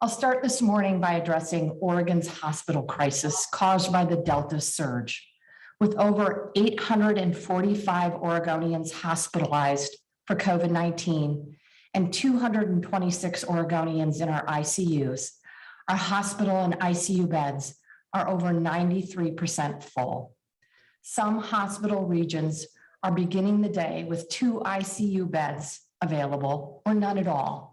I'll start this morning by addressing Oregon's hospital crisis caused by the Delta surge. With over 845 Oregonians hospitalized for COVID-19 and 226 Oregonians in our ICUs, our hospital and ICU beds are over 93% full. Some hospital regions are beginning the day with 2 ICU beds available or none at all.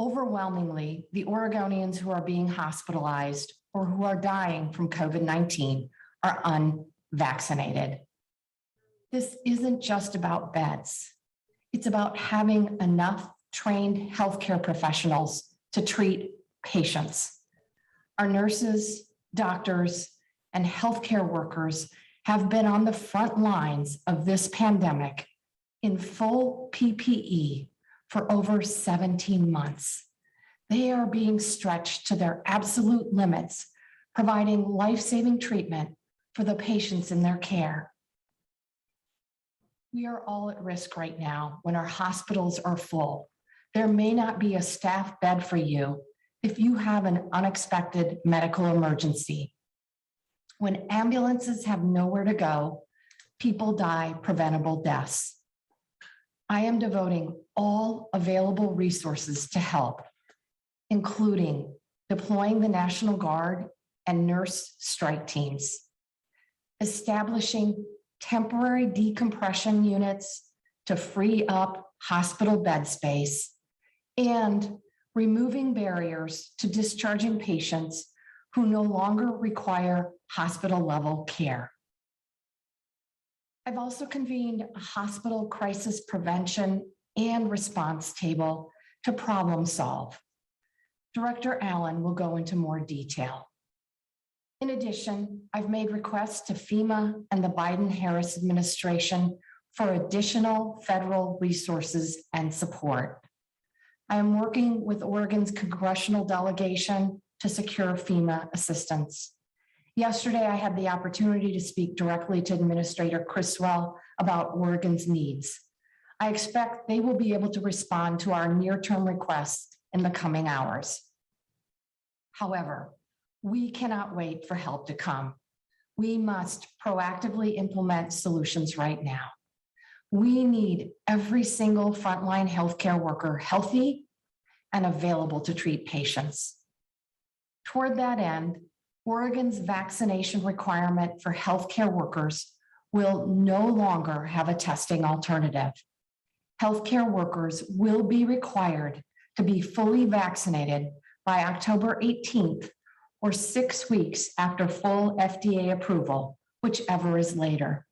Overwhelmingly, the Oregonians who are being hospitalized or who are dying from COVID-19 are unvaccinated. This isn't just about beds. It's about having enough trained healthcare professionals to treat patients. Our nurses, doctors, and healthcare workers have been on the front lines of this pandemic in full PPE for over 17 months. They are being stretched to their absolute limits, providing life-saving treatment for the patients in their care. We are all at risk right now when our hospitals are full. There may not be a staff bed for you if you have an unexpected medical emergency. When ambulances have nowhere to go, people die preventable deaths. I am devoting all available resources to help, including deploying the National Guard and nurse strike teams, establishing temporary decompression units to free up hospital bed space, and removing barriers to discharging patients who no longer require hospital-level care. I've also convened a hospital crisis prevention and response table to problem solve. Director Allen will go into more detail. In addition, I've made requests to FEMA and the Biden-Harris administration for additional federal resources and support. I am working with Oregon's congressional delegation to secure FEMA assistance. Yesterday, I had the opportunity to speak directly to Administrator Criswell about Oregon's needs. I expect they will be able to respond to our near-term requests in the coming hours. However, we cannot wait for help to come. We must proactively implement solutions right now. We need every single frontline healthcare worker healthy and available to treat patients. Toward that end, Oregon's vaccination requirement for healthcare workers will no longer have a testing alternative. Healthcare workers will be required to be fully vaccinated by October 18th or 6 weeks after full FDA approval, whichever is later.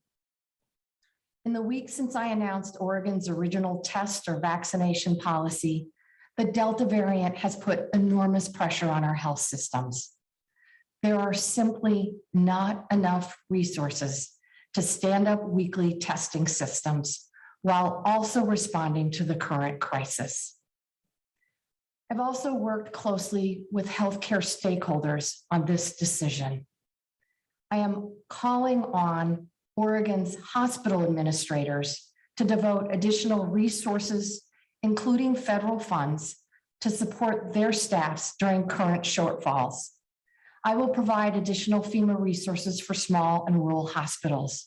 In the weeks since I announced Oregon's original test or vaccination policy, the Delta variant has put enormous pressure on our health systems. There are simply not enough resources to stand up weekly testing systems while also responding to the current crisis. I've also worked closely with healthcare stakeholders on this decision. I am calling on Oregon's hospital administrators to devote additional resources, including federal funds, to support their staffs during current shortfalls. I will provide additional FEMA resources for small and rural hospitals.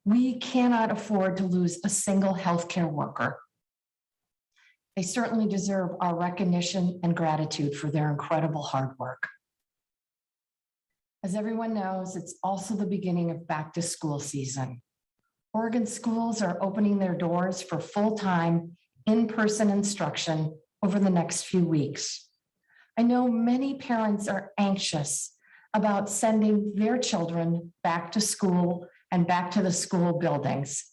We cannot afford to lose a single healthcare worker. They certainly deserve our recognition and gratitude for their incredible hard work. As everyone knows, it's also the beginning of back to school season. Oregon schools are opening their doors for full-time in-person instruction over the next few weeks. I know many parents are anxious about sending their children back to school and back to the school buildings.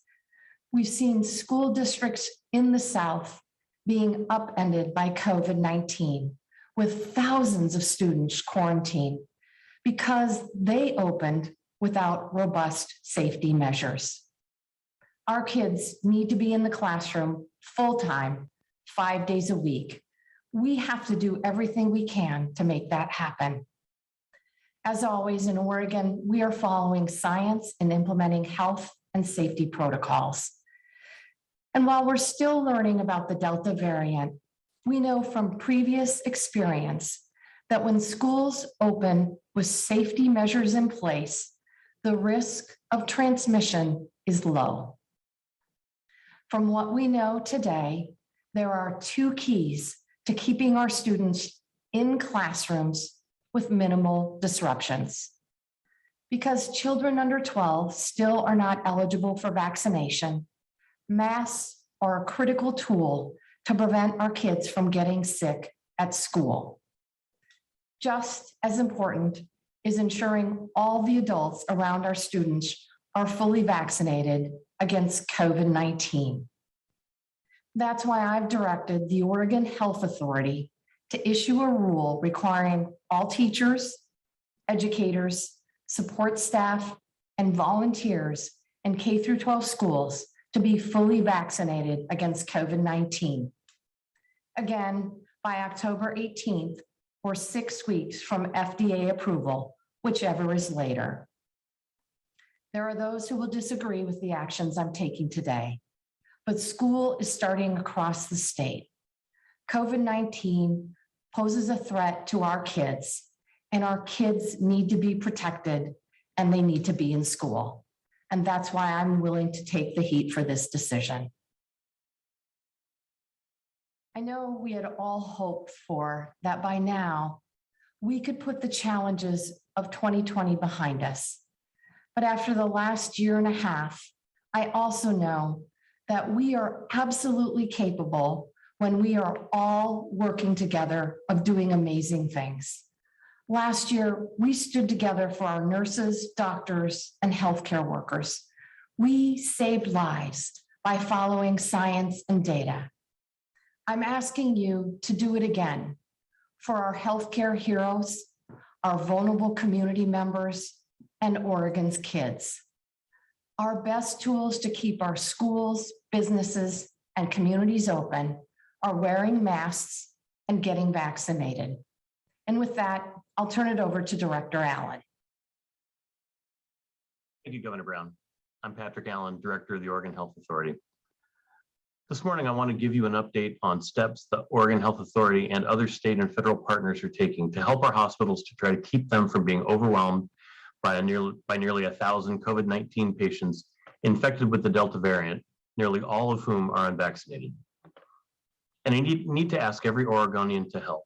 We've seen school districts in the South being upended by COVID-19, with thousands of students quarantined because they opened without robust safety measures. Our kids need to be in the classroom full-time, 5 days a week. We have to do everything we can to make that happen. As always in Oregon, we are following science and implementing health and safety protocols. And while we're still learning about the Delta variant, We know from previous experience that when schools open with safety measures in place, the risk of transmission is low. From what we know today, there are two keys to keeping our students in classrooms with minimal disruptions. Because children under 12 still are not eligible for vaccination, masks are a critical tool to prevent our kids from getting sick at school. Just as important is ensuring all the adults around our students are fully vaccinated against COVID-19. That's why I've directed the Oregon Health Authority to issue a rule requiring all teachers, educators, support staff, and volunteers in K-12 schools to be fully vaccinated against COVID-19. Again, by October 18th, or 6 weeks from FDA approval, whichever is later. There are those who will disagree with the actions I'm taking today, but school is starting across the state. COVID-19 poses a threat to our kids, and our kids need to be protected and they need to be in school. And that's why I'm willing to take the heat for this decision. I know we had all hoped for that by now, we could put the challenges of 2020 behind us. But after the last year and a half, I also know that we are absolutely capable when we are all working together of doing amazing things. Last year, we stood together for our nurses, doctors, and healthcare workers. We saved lives by following science and data. I'm asking you to do it again for our healthcare heroes, our vulnerable community members, and Oregon's kids. Our best tools to keep our schools, businesses, and communities open are wearing masks and getting vaccinated. And with that, I'll turn it over to Director Allen. Thank you, Governor Brown. I'm Patrick Allen, Director of the Oregon Health Authority. This morning, I want to give you an update on steps the Oregon Health Authority and other state and federal partners are taking to help our hospitals to try to keep them from being overwhelmed by nearly 1,000 COVID-19 patients infected with the Delta variant, nearly all of whom are unvaccinated. And I need to ask every Oregonian to help.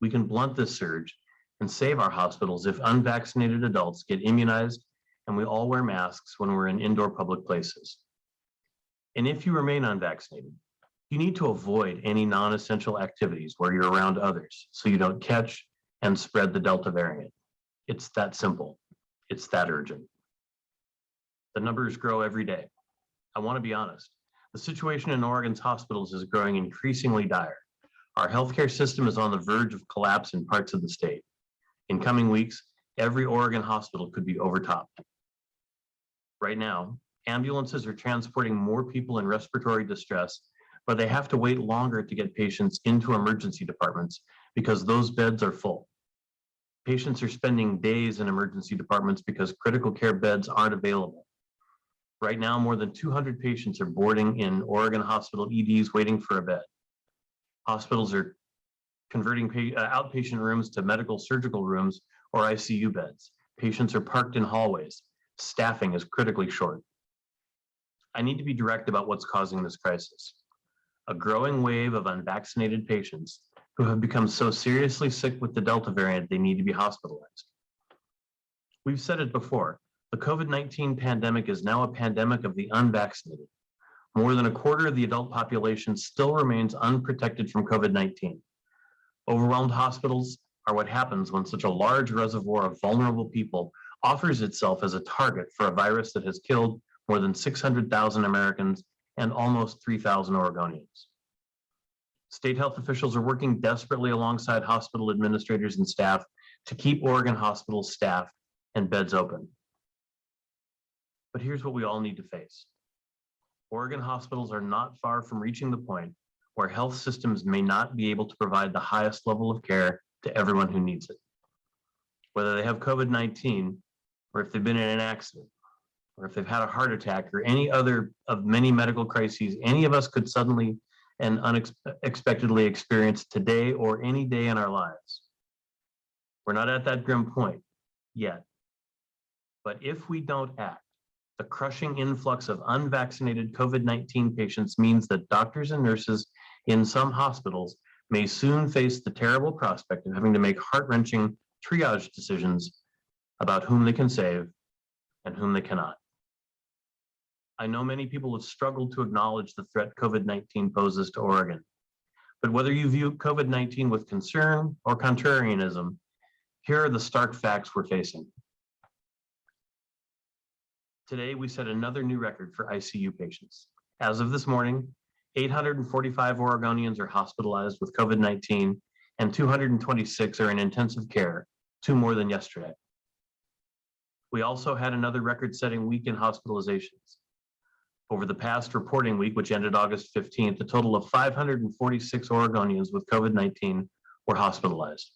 We can blunt this surge and save our hospitals if unvaccinated adults get immunized and we all wear masks when we're in indoor public places. And if you remain unvaccinated, you need to avoid any non-essential activities where you're around others so you don't catch and spread the Delta variant. It's that simple. It's that urgent. The numbers grow every day. I want to be honest. The situation in Oregon's hospitals is growing increasingly dire. Our healthcare system is on the verge of collapse in parts of the state. In coming weeks, every Oregon hospital could be overtopped. Right now, ambulances are transporting more people in respiratory distress, but they have to wait longer to get patients into emergency departments because those beds are full. Patients are spending days in emergency departments because critical care beds aren't available. Right now, more than 200 patients are boarding in Oregon hospital EDs waiting for a bed. Hospitals are converting outpatient rooms to medical surgical rooms or ICU beds. Patients are parked in hallways. Staffing is critically short. I need to be direct about what's causing this crisis. A growing wave of unvaccinated patients who have become so seriously sick with the Delta variant they need to be hospitalized. We've said it before, the COVID-19 pandemic is now a pandemic of the unvaccinated. More than a quarter of the adult population still remains unprotected from COVID-19. Overwhelmed hospitals are what happens when such a large reservoir of vulnerable people offers itself as a target for a virus that has killed more than 600,000 Americans and almost 3,000 Oregonians. State health officials are working desperately alongside hospital administrators and staff to keep Oregon hospitals staffed and beds open. But here's what we all need to face. Oregon hospitals are not far from reaching the point where health systems may not be able to provide the highest level of care to everyone who needs it. Whether they have COVID-19 or if they've been in an accident, or if they've had a heart attack or any other of many medical crises any of us could suddenly and unexpectedly experience today or any day in our lives. We're not at that grim point yet. But if we don't act, the crushing influx of unvaccinated COVID-19 patients means that doctors and nurses in some hospitals may soon face the terrible prospect of having to make heart-wrenching triage decisions about whom they can save and whom they cannot. I know many people have struggled to acknowledge the threat COVID-19 poses to Oregon, but whether you view COVID-19 with concern or contrarianism, here are the stark facts we're facing. Today, we set another new record for ICU patients. As of this morning, 845 Oregonians are hospitalized with COVID-19 and 226 are in intensive care, 2 more than yesterday. We also had another record-setting week in hospitalizations. Over the past reporting week, which ended August 15th, a total of 546 Oregonians with COVID-19 were hospitalized.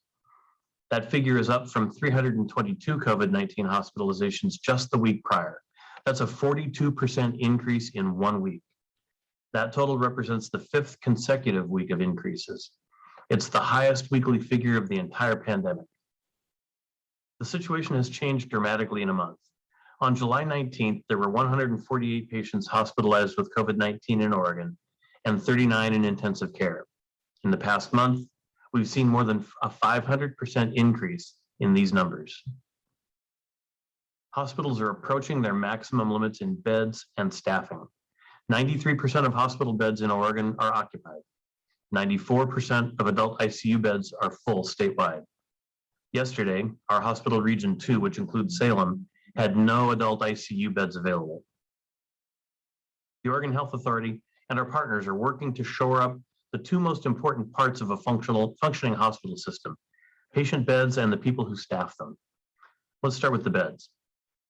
That figure is up from 322 COVID-19 hospitalizations just the week prior. That's a 42% increase in 1 week. That total represents the 5th consecutive week of increases. It's the highest weekly figure of the entire pandemic. The situation has changed dramatically in a month. On July 19th, there were 148 patients hospitalized with COVID-19 in Oregon and 39 in intensive care. In the past month, we've seen more than a 500% increase in these numbers. Hospitals are approaching their maximum limits in beds and staffing. 93% of hospital beds in Oregon are occupied. 94% of adult ICU beds are full statewide. Yesterday, our hospital region 2, which includes Salem, had no adult ICU beds available. The Oregon Health Authority and our partners are working to shore up the 2 most important parts of a functioning hospital system: patient beds and the people who staff them. Let's start with the beds.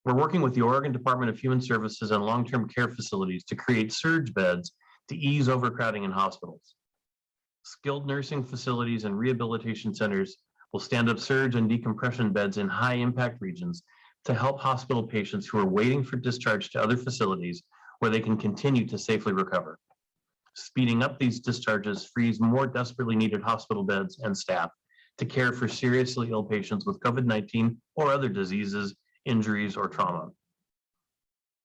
We're working with the Oregon Department of Human Services and long-term care facilities to create surge beds to ease overcrowding in hospitals. Skilled nursing facilities and rehabilitation centers will stand up surge and decompression beds in high-impact regions to help hospital patients who are waiting for discharge to other facilities where they can continue to safely recover. Speeding up these discharges frees more desperately needed hospital beds and staff to care for seriously ill patients with COVID-19 or other diseases, injuries, or trauma.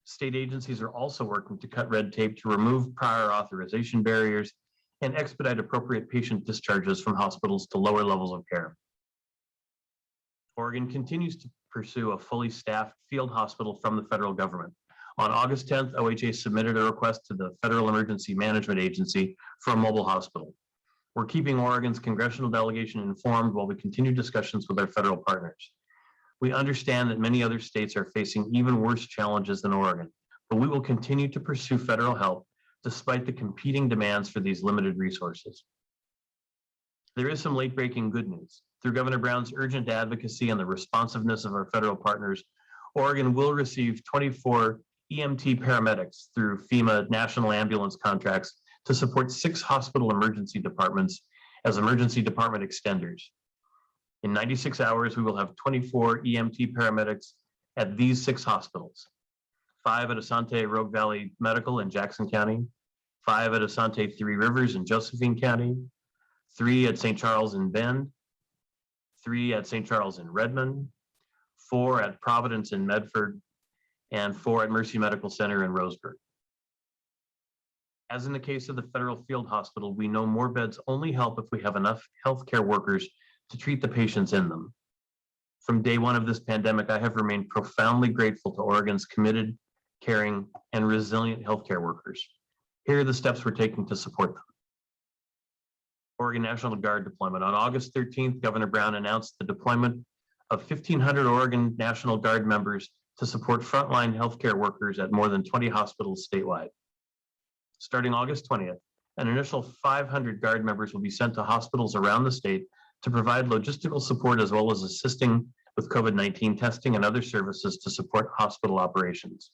State agencies are also working to cut red tape to remove prior authorization barriers and expedite appropriate patient discharges from hospitals to lower levels of care. Oregon continues to pursue a fully staffed field hospital from the federal government. On August 10th, OHA submitted a request to the Federal Emergency Management Agency for a mobile hospital. We're keeping Oregon's congressional delegation informed while we continue discussions with our federal partners. We understand that many other states are facing even worse challenges than Oregon, but we will continue to pursue federal help despite the competing demands for these limited resources. There is some late-breaking good news. Through Governor Brown's urgent advocacy and the responsiveness of our federal partners, Oregon will receive 24 EMT paramedics through FEMA national ambulance contracts to support 6 hospital emergency departments as emergency department extenders. In 96 hours, we will have 24 EMT paramedics at these 6 hospitals: 5 at Asante Rogue Valley Medical in Jackson County, 5 at Asante Three Rivers in Josephine County, 3 at St. Charles in Bend, 3 at St. Charles in Redmond, 4 at Providence in Medford, and 4 at Mercy Medical Center in Roseburg. As in the case of the federal field hospital, we know more beds only help if we have enough healthcare workers to treat the patients in them. From day one of this pandemic, I have remained profoundly grateful to Oregon's committed, caring, and resilient healthcare workers. Here are the steps we're taking to support them. Oregon National Guard deployment. On August 13th, Governor Brown announced the deployment of 1,500 Oregon National Guard members to support frontline healthcare workers at more than 20 hospitals statewide. Starting August 20th, an initial 500 Guard members will be sent to hospitals around the state to provide logistical support as well as assisting with COVID-19 testing and other services to support hospital operations.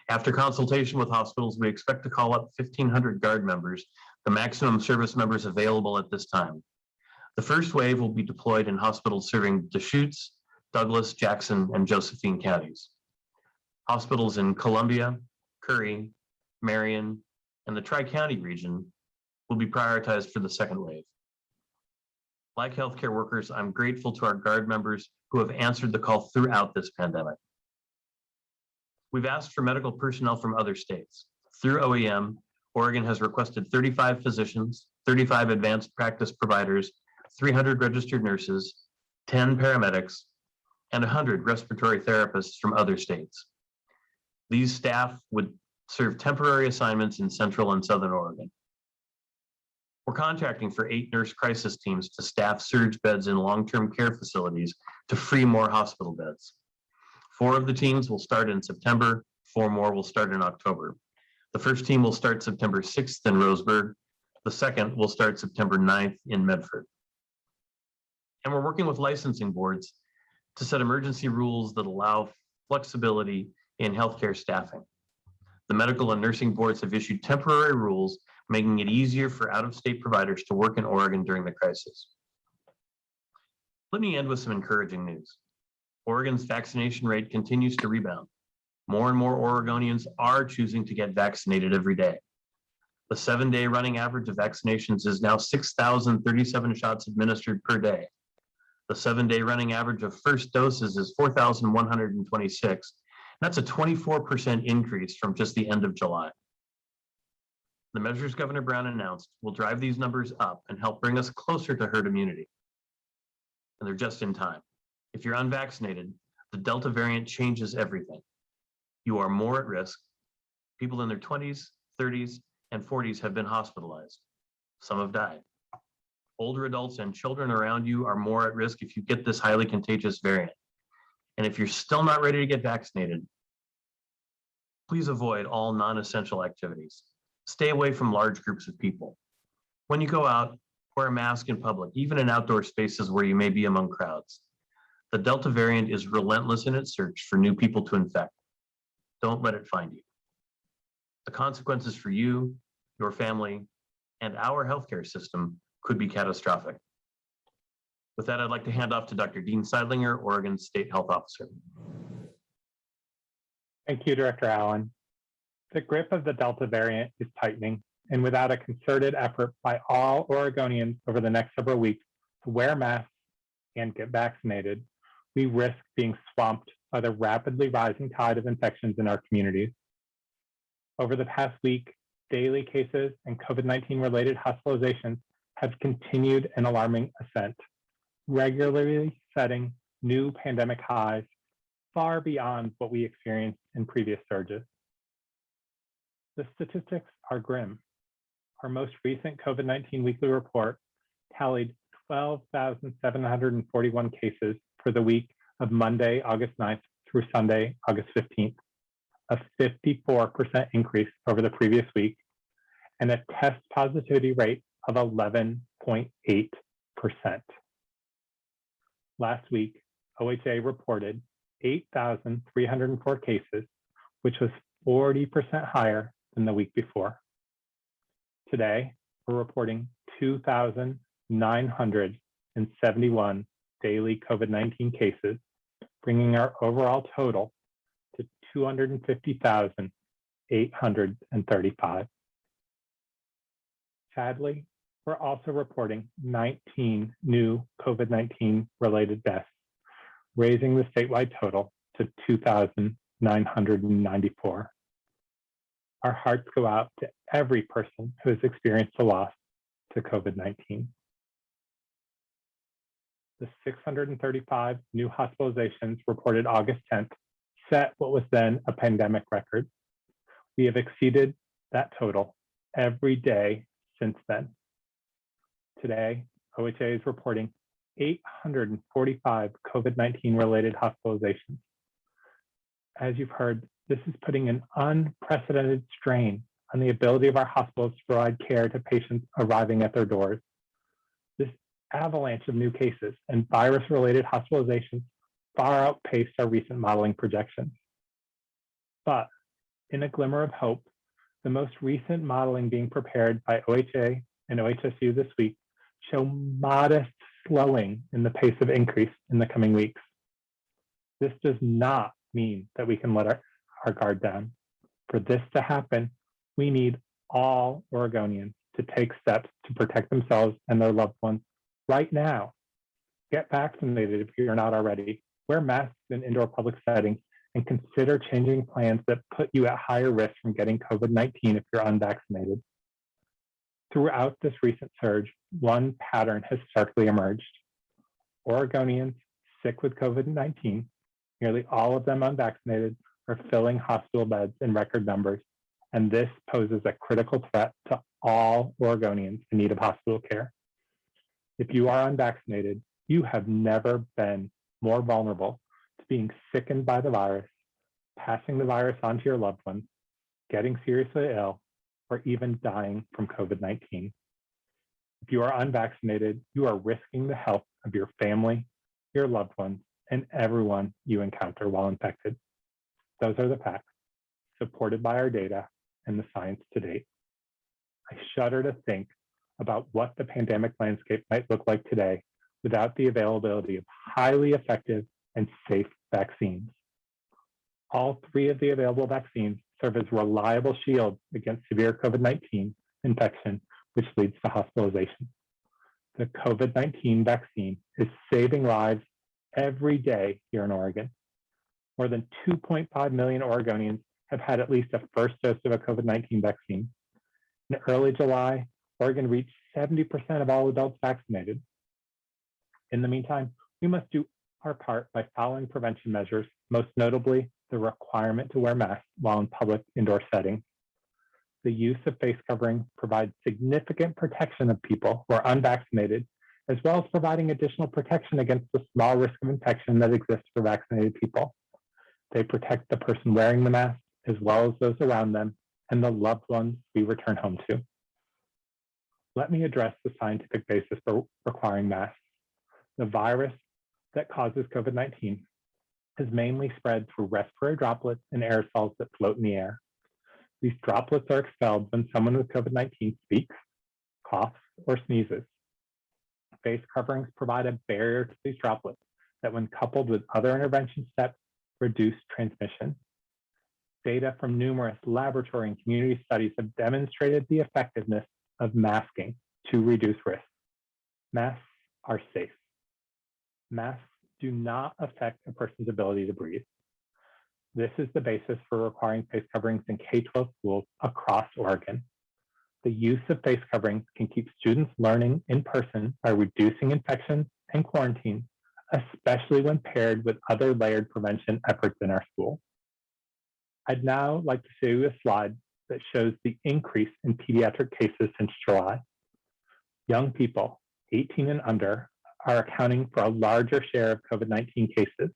After consultation with hospitals, we expect to call up 1,500 Guard members, the maximum service members available at this time. The first wave will be deployed in hospitals serving Deschutes, Douglas, Jackson, and Josephine counties. Hospitals in Columbia, Curry, Marion, and the Tri-County region will be prioritized for the second wave. Like healthcare workers, I'm grateful to our Guard members who have answered the call throughout this pandemic. We've asked for medical personnel from other states. Through OEM, Oregon has requested 35 physicians, 35 advanced practice providers, 300 registered nurses, 10 paramedics, and 100 respiratory therapists from other states. These staff would serve temporary assignments in Central and Southern Oregon. We're contracting for 8 nurse crisis teams to staff surge beds in long-term care facilities to free more hospital beds. 4 of the teams will start in September, 4 more will start in October. The first team will start September 6th in Roseburg. The second will start September 9th in Medford. And we're working with licensing boards to set emergency rules that allow flexibility in healthcare staffing. The medical and nursing boards have issued temporary rules, making it easier for out-of-state providers to work in Oregon during the crisis. Let me end with some encouraging news. Oregon's vaccination rate continues to rebound. More and more Oregonians are choosing to get vaccinated every day. The 7-day running average of vaccinations is now 6,037 shots administered per day. The 7-day running average of first doses is 4,126. That's a 24% increase from just the end of July. The measures Governor Brown announced will drive these numbers up and help bring us closer to herd immunity. And they're just in time. If you're unvaccinated, the Delta variant changes everything. You are more at risk. People in their 20s, 30s, and 40s have been hospitalized. Some have died. Older adults and children around you are more at risk if you get this highly contagious variant. And if you're still not ready to get vaccinated, please avoid all non-essential activities. Stay away from large groups of people. When you go out, wear a mask in public, even in outdoor spaces where you may be among crowds. The Delta variant is relentless in its search for new people to infect. Don't let it find you. The consequences for you, your family, and our healthcare system could be catastrophic. With that, I'd like to hand off to Dr. Dean Sidelinger, Oregon State Health Officer. Thank you, Director Allen. The grip of the Delta variant is tightening, and without a concerted effort by all Oregonians over the next several weeks to wear masks and get vaccinated, we risk being swamped by the rapidly rising tide of infections in our communities. Over the past week, daily cases and COVID-19 related hospitalizations have continued an alarming ascent, regularly setting new pandemic highs far beyond what we experienced in previous surges. The statistics are grim. Our most recent COVID-19 weekly report tallied 12,741 cases for the week of Monday, August 9th through Sunday, August 15th, a 54% increase over the previous week, and a test positivity rate of 11.8%. Last week, OHA reported 8,304 cases, which was 40% higher than the week before. Today, we're reporting 2,971 daily COVID-19 cases, bringing our overall total to 250,835. Sadly, we're also reporting 19 new COVID-19 related deaths, raising the statewide total to 2,994. Our hearts go out to every person who has experienced a loss to COVID-19. The 635 new hospitalizations reported August 10th set what was then a pandemic record. We have exceeded that total every day since then. Today, OHA is reporting 845 COVID-19 related hospitalizations. As you've heard, this is putting an unprecedented strain on the ability of our hospitals to provide care to patients arriving at their doors. This avalanche of new cases and virus-related hospitalizations far outpaced our recent modeling projections. But in a glimmer of hope, the most recent modeling being prepared by OHA and OHSU this week show modest slowing in the pace of increase in the coming weeks. This does not mean that we can let our guard down. For this to happen, we need all Oregonians to take steps to protect themselves and their loved ones right now. Get vaccinated if you're not already. Wear masks in indoor public settings and consider changing plans that put you at higher risk from getting COVID-19 if you're unvaccinated. Throughout this recent surge, one pattern has starkly emerged. Oregonians sick with COVID-19, nearly all of them unvaccinated, are filling hospital beds in record numbers, and this poses a critical threat to all Oregonians in need of hospital care. If you are unvaccinated, you have never been more vulnerable to being sickened by the virus, passing the virus on to your loved ones, getting seriously ill, or even dying from COVID-19. If you are unvaccinated, you are risking the health of your family, your loved ones, and everyone you encounter while infected. Those are the facts, supported by our data and the science to date. I shudder to think about what the pandemic landscape might look like today without the availability of highly effective and safe vaccines. All three of the available vaccines serve as reliable shields against severe COVID-19 infection, which leads to hospitalization. The COVID-19 vaccine is saving lives every day here in Oregon. More than 2.5 million Oregonians have had at least a first dose of a COVID-19 vaccine. In early July, Oregon reached 70% of all adults vaccinated. In the meantime, we must do our part by following prevention measures, most notably the requirement to wear masks while in public indoor settings. The use of face coverings provides significant protection of people who are unvaccinated, as well as providing additional protection against the small risk of infection that exists for vaccinated people. They protect the person wearing the mask, as well as those around them and the loved ones we return home to. Let me address the scientific basis for requiring masks. The virus that causes COVID-19 is mainly spread through respiratory droplets and aerosols that float in the air. These droplets are expelled when someone with COVID-19 speaks, coughs, or sneezes. Face coverings provide a barrier to these droplets that, when coupled with other intervention steps, reduce transmission. Data from numerous laboratory and community studies have demonstrated the effectiveness of masking to reduce risk. Masks are safe. Masks do not affect a person's ability to breathe. This is the basis for requiring face coverings in K-12 schools across Oregon. The use of face coverings can keep students learning in person by reducing infections and quarantine, especially when paired with other layered prevention efforts in our school. I'd now like to show you a slide that shows the increase in pediatric cases since July. Young people, 18 and under, are accounting for a larger share of COVID-19 cases.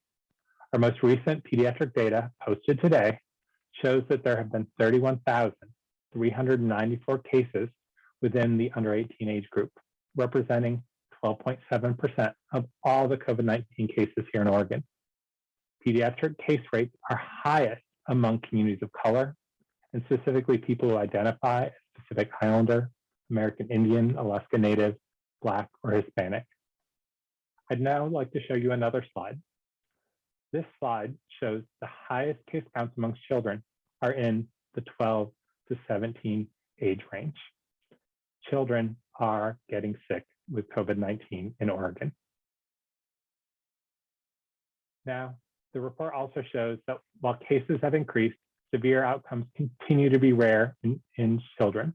Our most recent pediatric data posted today shows that there have been 31,394 cases within the under 18 age group, representing 12.7% of all the COVID-19 cases here in Oregon. Pediatric case rates are highest among communities of color, and specifically people who identify as Pacific Islander, American Indian, Alaska Native, Black, or Hispanic. I'd now like to show you another slide. This slide shows the highest case counts amongst children are in the 12 to 17 age range. Children are getting sick with COVID-19 in Oregon. Now, the report also shows that while cases have increased, severe outcomes continue to be rare in children,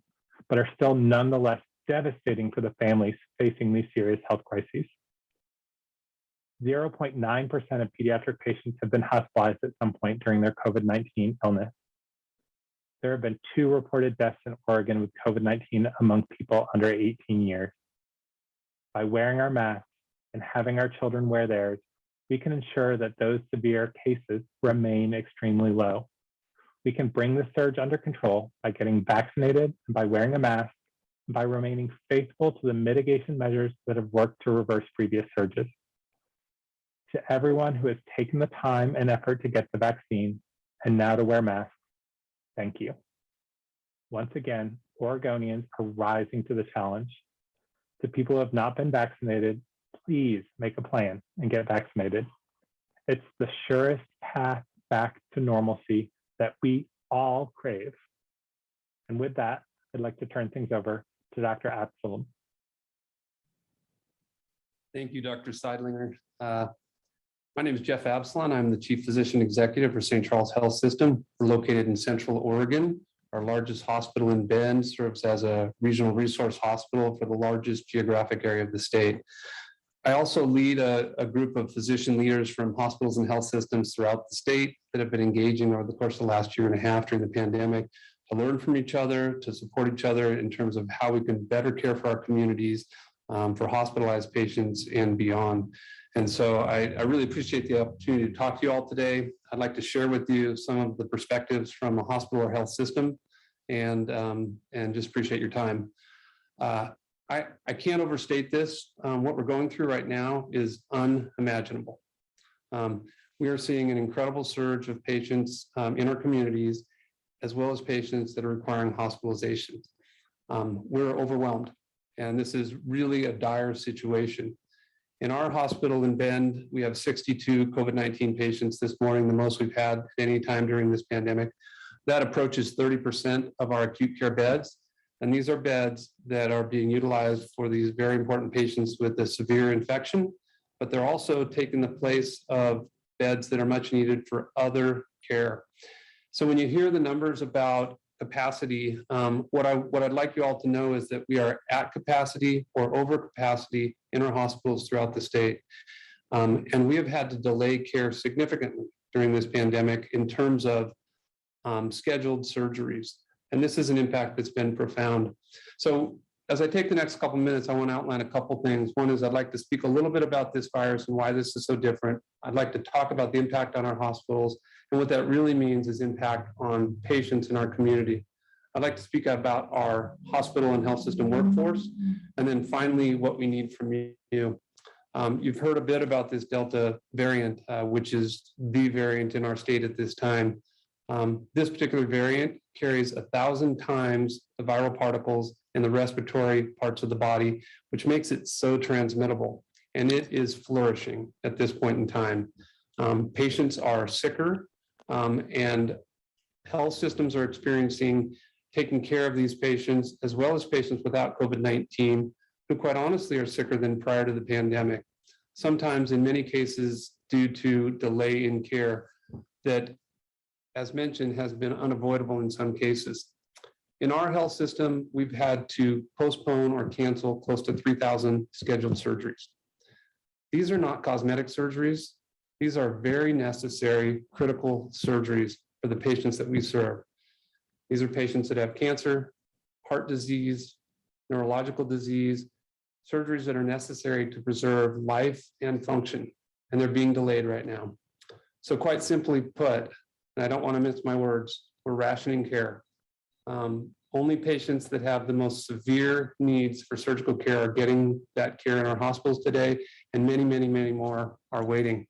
but are still nonetheless devastating for the families facing these serious health crises. 0.9% of pediatric patients have been hospitalized at some point during their COVID-19 illness. There have been 2 reported deaths in Oregon with COVID-19 among people under 18 years. By wearing our masks and having our children wear theirs, we can ensure that those severe cases remain extremely low. We can bring the surge under control by getting vaccinated and by wearing a mask, and by remaining faithful to the mitigation measures that have worked to reverse previous surges. To everyone who has taken the time and effort to get the vaccine and now to wear masks, thank you. Once again, Oregonians are rising to the challenge. To people who have not been vaccinated, please make a plan and get vaccinated. It's the surest path back to normalcy that we all crave. And with that, I'd like to turn things over to Dr. Absalon. Thank you, Dr. Sidelinger. My name is Jeff Absalon. I'm the Chief Physician Executive for St. Charles Health System. We're located in Central Oregon. Our largest hospital in Bend serves as a regional resource hospital for the largest geographic area of the state. I also lead a group of physician leaders from hospitals and health systems throughout the state that have been engaging over the course of the last year and a half during the pandemic to learn from each other, to support each other in terms of how we can better care for our communities, for hospitalized patients and beyond. And so I really appreciate the opportunity to talk to you all today. I'd like to share with you some of the perspectives from a hospital or health system and just appreciate your time. I can't overstate this. What we're going through right now is unimaginable. We are seeing an incredible surge of patients in our communities, as well as patients that are requiring hospitalization. We're overwhelmed, and this is really a dire situation. In our hospital in Bend, we have 62 COVID-19 patients this morning, the most we've had at any time during this pandemic. That approaches 30% of our acute care beds. And these are beds that are being utilized for these very important patients with a severe infection, but they're also taking the place of beds that are much needed for other care. So when you hear the numbers about capacity, what I'd like you all to know is that we are at capacity or over capacity in our hospitals throughout the state. And we have had to delay care significantly during this pandemic in terms of scheduled surgeries. And this is an impact that's been profound. So as I take the next couple minutes, I want to outline a couple things. One is I'd like to speak a little bit about this virus and why this is so different. I'd like to talk about the impact on our hospitals and what that really means is impact on patients in our community. I'd like to speak about our hospital and health system workforce, and then finally what we need from you. You've heard a bit about this Delta variant, which is the variant in our state at this time. This particular variant carries 1,000 times the viral particles in the respiratory parts of the body, which makes it so transmittable. And it is flourishing at this point in time. Patients are sicker, and health systems are experiencing taking care of these patients, as well as patients without COVID-19, who quite honestly are sicker than prior to the pandemic. Sometimes in many cases due to delay in care that, as mentioned, has been unavoidable in some cases. In our health system, we've had to postpone or cancel close to 3,000 scheduled surgeries. These are not cosmetic surgeries. These are very necessary, critical surgeries for the patients that we serve. These are patients that have cancer, heart disease, neurological disease, surgeries that are necessary to preserve life and function, and they're being delayed right now. So quite simply put, and I don't want to mince my words, we're rationing care. Only patients that have the most severe needs for surgical care are getting that care in our hospitals today, and many, many, many more are waiting.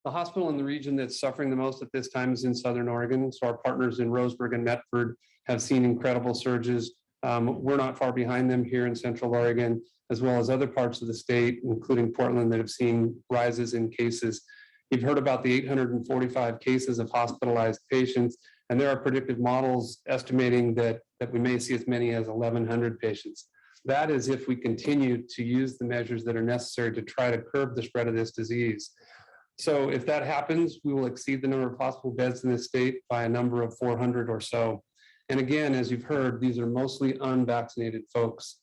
The hospital in the region that's suffering the most at this time is in Southern Oregon. So our partners in Roseburg and Medford have seen incredible surges. We're not far behind them here in Central Oregon, as well as other parts of the state, including Portland, that have seen rises in cases. You've heard about the 845 cases of hospitalized patients, and there are predictive models estimating that we may see as many as 1,100 patients. That is if we continue to use the measures that are necessary to try to curb the spread of this disease. So if that happens, we will exceed the number of hospital beds in the state by a number of 400 or so. And again, as you've heard, these are mostly unvaccinated folks.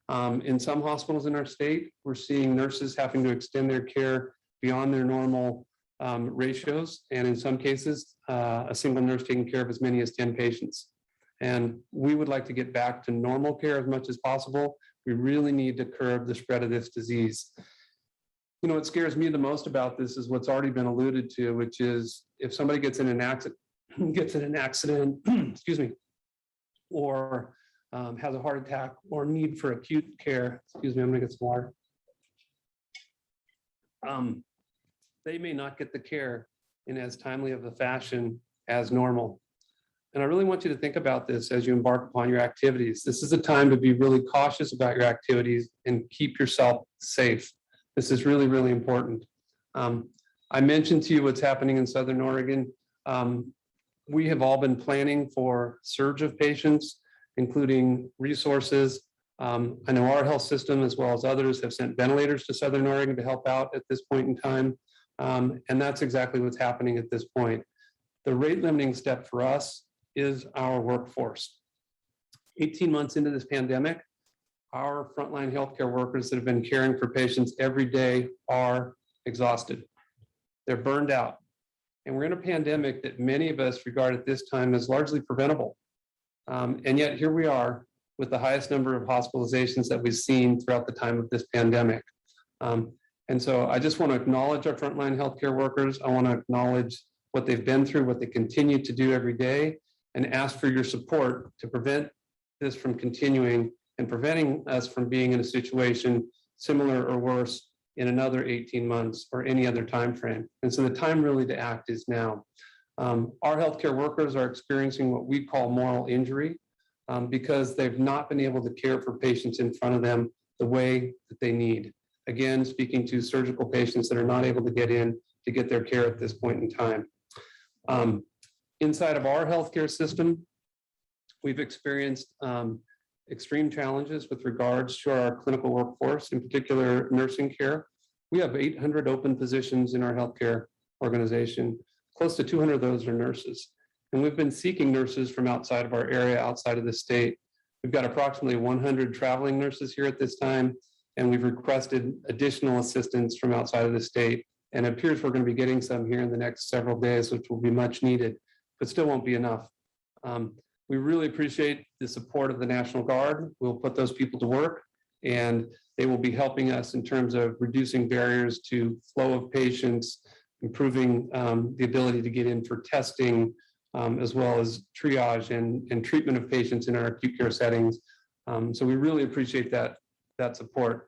In some hospitals in our state, we're seeing nurses having to extend their care beyond their normal ratios, and in some cases, a single nurse taking care of as many as 10 patients. And we would like to get back to normal care as much as possible. We really need to curb the spread of this disease. You know, what scares me the most about this is what's already been alluded to, which is if somebody gets in an accident, excuse me, or has a heart attack or need for acute care, excuse me, I'm gonna get some water. They may not get the care in as timely of a fashion as normal. And I really want you to think about this as you embark upon your activities. This is a time to be really cautious about your activities and keep yourself safe. This is really, really important. I mentioned to you what's happening in Southern Oregon. We have all been planning for surge of patients, including resources. I know our health system, as well as others, have sent ventilators to Southern Oregon to help out at this point in time. And that's exactly what's happening at this point. The rate limiting step for us is our workforce. 18 months into this pandemic, our frontline healthcare workers that have been caring for patients every day are exhausted. They're burned out. And we're in a pandemic that many of us regard at this time as largely preventable. And yet here we are with the highest number of hospitalizations that we've seen throughout the time of this pandemic. And so I just want to acknowledge our frontline healthcare workers. I want to acknowledge what they've been through, what they continue to do every day, and ask for your support to prevent this from continuing and preventing us from being in a situation similar or worse in another 18 months or any other time frame. And so the time really to act is now. Our healthcare workers are experiencing what we call moral injury because they've not been able to care for patients in front of them the way that they need. Again, speaking to surgical patients that are not able to get in to get their care at this point in time. Inside of our healthcare system, we've experienced extreme challenges with regards to our clinical workforce, in particular nursing care. We have 800 open positions in our healthcare organization. Close to 200 of those are nurses. And we've been seeking nurses from outside of our area, outside of the state. We've got approximately 100 traveling nurses here at this time, and we've requested additional assistance from outside of the state. And it appears we're going to be getting some here in the next several days, which will be much needed, but still won't be enough. We really appreciate the support of the National Guard. We'll put those people to work, and they will be helping us in terms of reducing barriers to flow of patients, improving the ability to get in for testing, as well as triage and treatment of patients in our acute care settings. So we really appreciate that support.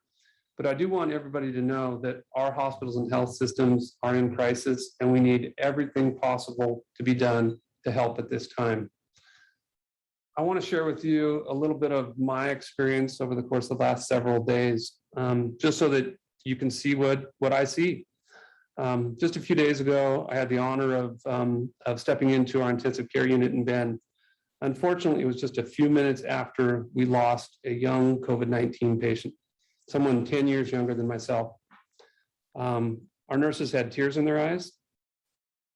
But I do want everybody to know that our hospitals and health systems are in crisis, and we need everything possible to be done to help at this time. I want to share with you a little bit of my experience over the course of the last several days, just so that you can see what I see. Just a few days ago, I had the honor of stepping into our intensive care unit in Bend. Unfortunately, it was just a few minutes after we lost a young COVID-19 patient, someone 10 years younger than myself. Our nurses had tears in their eyes,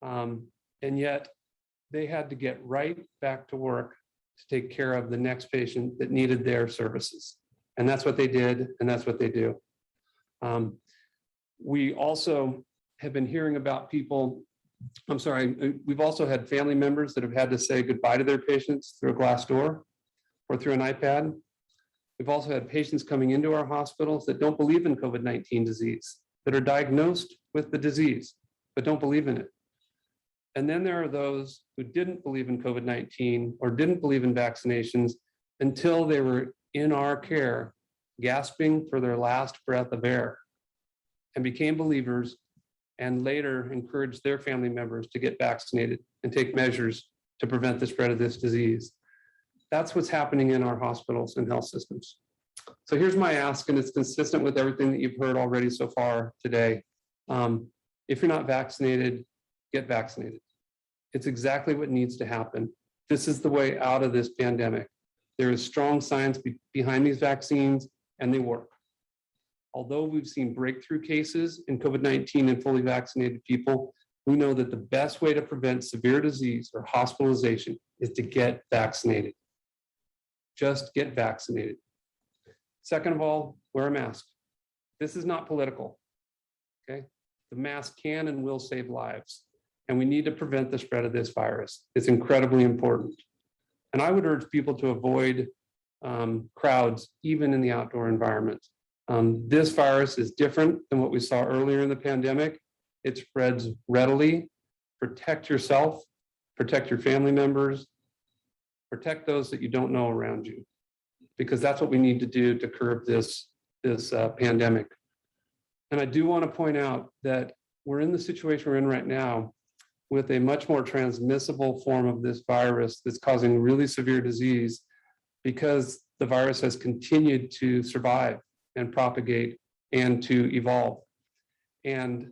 and yet they had to get right back to work to take care of the next patient that needed their services. And that's what they did, and that's what they do. We also have been hearing about people, we've also had family members that have had to say goodbye to their patients through a glass door or through an iPad. We've also had patients coming into our hospitals that don't believe in COVID-19 disease, that are diagnosed with the disease, but don't believe in it. And then there are those who didn't believe in COVID-19 or didn't believe in vaccinations until they were in our care, gasping for their last breath of air, and became believers, and later encouraged their family members to get vaccinated and take measures to prevent the spread of this disease. That's what's happening in our hospitals and health systems. So here's my ask, and it's consistent with everything that you've heard already so far today. If you're not vaccinated, get vaccinated. It's exactly what needs to happen. This is the way out of this pandemic. There is strong science behind these vaccines, and they work. Although we've seen breakthrough cases in COVID-19 in fully vaccinated people, we know that the best way to prevent severe disease or hospitalization is to get vaccinated. Just get vaccinated. Second of all, wear a mask. This is not political, okay? The mask can and will save lives, and we need to prevent the spread of this virus. It's incredibly important. And I would urge people to avoid crowds, even in the outdoor environment. This virus is different than what we saw earlier in the pandemic. It spreads readily. Protect yourself, protect your family members, protect those that you don't know around you, because that's what we need to do to curb this pandemic. And I do want to point out that we're in the situation we're in right now with a much more transmissible form of this virus that's causing really severe disease, because the virus has continued to survive and propagate and to evolve. And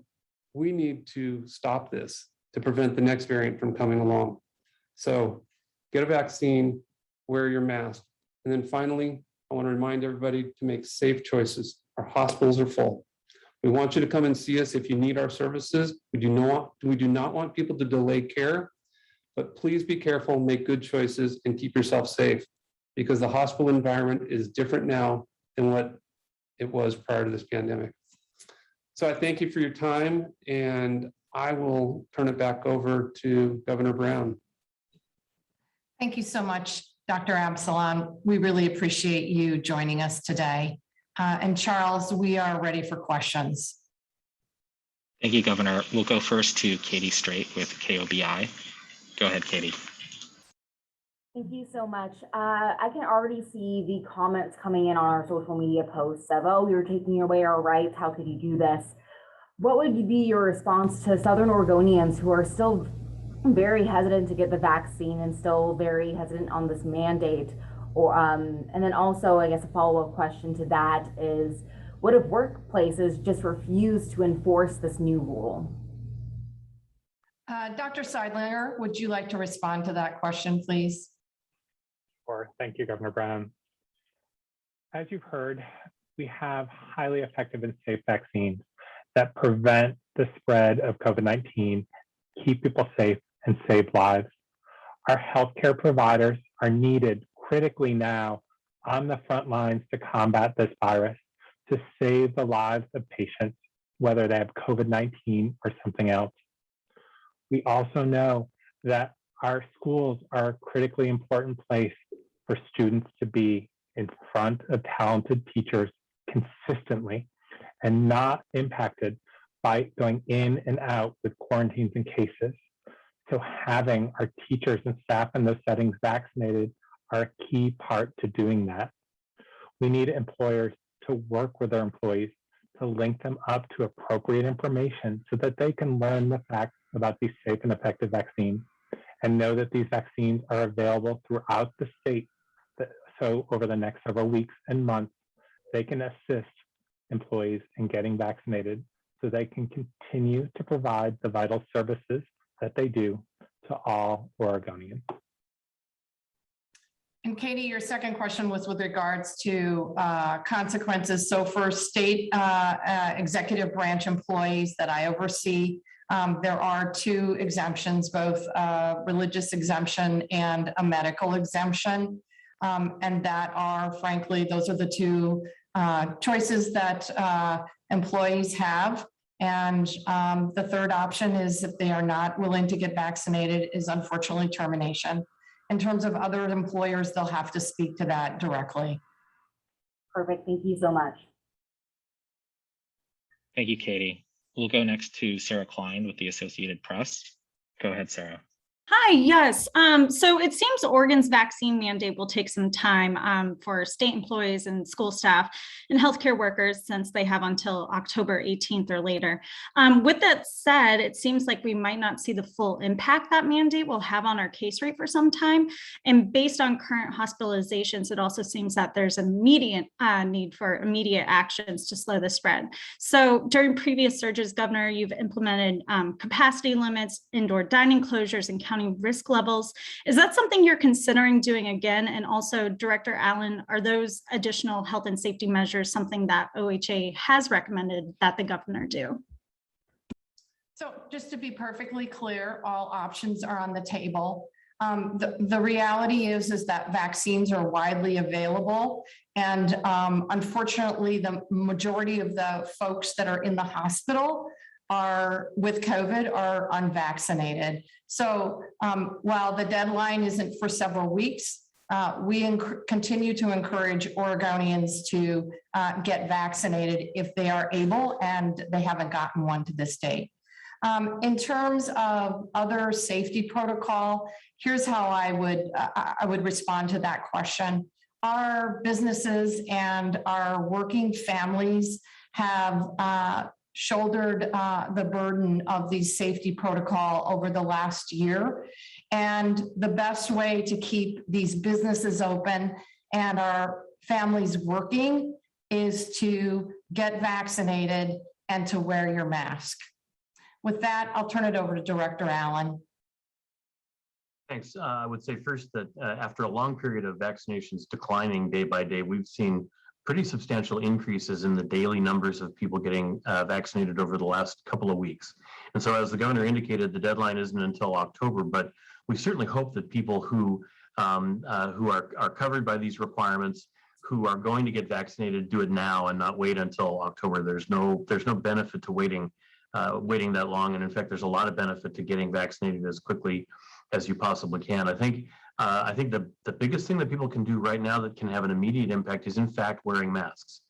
we need to stop this to prevent the next variant from coming along. So get a vaccine, wear your mask, And then finally, I want to remind everybody to make safe choices. Our hospitals are full. We want you to come and see us if you need our services. We do not want people to delay care, but please be careful, make good choices, and keep yourself safe, because the hospital environment is different now than what it was prior to this pandemic. So I thank you for your time, and I will turn it back over to Governor Brown. Thank you so much, Dr. Absalon. We really appreciate you joining us today. And Charles, we are ready for questions. Thank you, Governor. We'll go first to Katie Straight with KOBI. Go ahead, Katie. Thank you so much. I can already see the comments coming in on our social media posts of, oh, you're taking away our rights. How could you do this? What would be your response to Southern Oregonians who are still very hesitant to get the vaccine and still very hesitant on this mandate? Or, and then also, I guess a follow-up question to that is, what if workplaces just refuse to enforce this new rule? Dr. Sidelinger, would you like to respond to that question, please? Sure. Thank you, Governor Brown. As you've heard, we have highly effective and safe vaccines that prevent the spread of COVID-19, keep people safe, and save lives. Our healthcare providers are needed critically now on the front lines to combat this virus, to save the lives of patients, whether they have COVID-19 or something else. We also know that our schools are a critically important place for students to be in front of talented teachers consistently and not impacted by going in and out with quarantines and cases. So having our teachers and staff in those settings vaccinated are a key part to doing that. We need employers to work with their employees to link them up to appropriate information so that they can learn the facts about these safe and effective vaccines and know that these vaccines are available throughout the state. So over the next several weeks and months, they can assist employees in getting vaccinated so they can continue to provide the vital services that they do to all Oregonians. And Katie, your second question was with regards to consequences. So for state executive branch employees that I oversee, there are two exemptions, both religious exemption and a medical exemption. And that are, frankly, those are the two choices that employees have. And the third option is, if they are not willing to get vaccinated, is unfortunately termination. In terms of other employers, they'll have to speak to that directly. Perfect. Thank you so much. Thank you, Katie. We'll go next to Sarah Klein with the Associated Press. Go ahead, Sarah. Hi, yes. So it seems Oregon's vaccine mandate will take some time for state employees and school staff and healthcare workers, since they have until October 18th or later. With that said, it seems like we might not see the full impact that mandate will have on our case rate for some time. And based on current hospitalizations, it also seems that there's immediate need for immediate actions to slow the spread. So during previous surges, Governor, you've implemented capacity limits, indoor dining closures, and county risk levels. Is that something you're considering doing again? And also, Director Allen, are those additional health and safety measures something that OHA has recommended that the governor do? So just to be perfectly clear, all options are on the table. The reality is that vaccines are widely available. And unfortunately, the majority of the folks that are in the hospital with COVID are unvaccinated. So while the deadline isn't for several weeks, we continue to encourage Oregonians to get vaccinated if they are able, and they haven't gotten one to this date. In terms of other safety protocol, here's how I would respond to that question. Our businesses and our working families have shouldered the burden of these safety protocol over the last year. And the best way to keep these businesses open and our families working is to get vaccinated and to wear your mask. With that, I'll turn it over to Director Allen. Thanks. I would say first that after a long period of vaccinations declining day by day, we've seen pretty substantial increases in the daily numbers of people getting vaccinated over the last couple of weeks. And so as the governor indicated, the deadline isn't until October, but we certainly hope that people who are covered by these requirements, who are going to get vaccinated, do it now and not wait until October. There's no benefit to waiting that long. And in fact, there's a lot of benefit to getting vaccinated as quickly as you possibly can. I think the biggest thing that people can do right now that can have an immediate impact is in fact wearing masks.